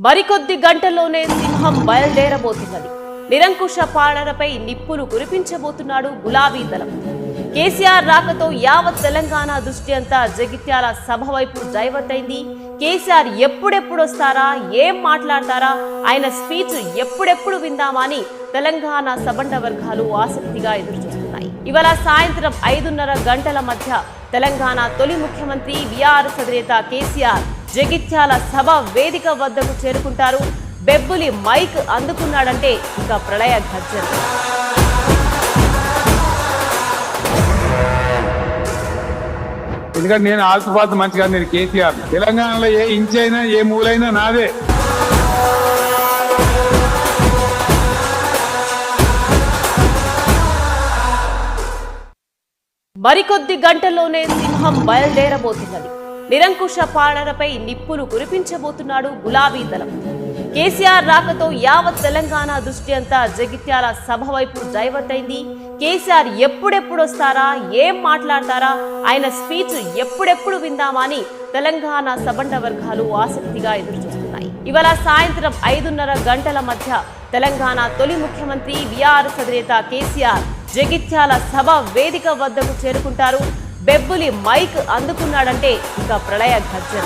మరికొద్ది గంటల్లోనే సింహం బయలుదేరబోతున్నది. నిరంకుశ పాలనపై నిప్పులు కురిపించబోతున్నాడు గులాబీ దళం. కేసీఆర్ రాకతో యావత్ తెలంగాణ దృష్టి అంతా జగిత్యాల సభ వైపు డైవర్ట్ అయింది. కేసీఆర్ ఎప్పుడెప్పుడు వస్తారా, ఏం మాట్లాడతారా, ఆయన స్పీచ్ ఎప్పుడెప్పుడు విందామా అని తెలంగాణ సబండ వర్గాలు ఆసక్తిగా ఎదురుచూస్తున్నాయి. ఇవాళ సాయంత్రం 5:30 గంటల మధ్య తెలంగాణ తొలి ముఖ్యమంత్రి బీఆర్ఎస్ అధినేత కేసీఆర్ జగిత్యాల సభ వేదిక వద్దకు చేరుకుంటారు. బెబ్బులి మైక్ అందుకున్నాడంటే ఇక ప్రళయ గర్జన. ఎందుకంటే నేను ఆల్తుపాత మంచిగా నేను కేసీఆర్ తెలంగాణలో ఏ ఇంచ్ అయినా ఏ మూలైనా నాదే. మరికొద్ది గంటల్లోనే సింహం బయలుదేరబోతున్నది. నిరంకుశ పాలనపై నిప్పులు కురిపించబోతున్నాడు గులాబీ దళం. కేసీఆర్ రాకతో యావత్ తెలంగాణ దృష్టి అంతా జగిత్యాల సభ వైపు డైవర్ట్ అయింది. కేసీఆర్ ఎప్పుడెప్పుడు వస్తారా, ఏం మాట్లాడతారా, ఆయన స్పీచ్ ఎప్పుడెప్పుడు విందామా అని తెలంగాణ సబండ వర్గాలు ఆసక్తిగా ఎదురుచూస్తున్నాయి. ఇవాళ సాయంత్రం 5:30 గంటల మధ్య తెలంగాణ తొలి ముఖ్యమంత్రి బీఆర్ఎస్ అధినేత కేసీఆర్ జగిత్యాల సభ వేదిక వద్దకు చేరుకుంటారు. బెబ్బులి మైక్ అందుకున్నాడంటే ఇక ప్రళయ గర్జన.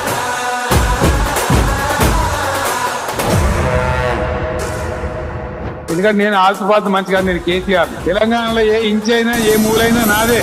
ఎందుకంటే నేను ఆల్తుపాత మంచిగా నేను కేసీఆర్ తెలంగాణలో ఏ ఇంచ్ అయినా ఏ మూలైనా నాదే.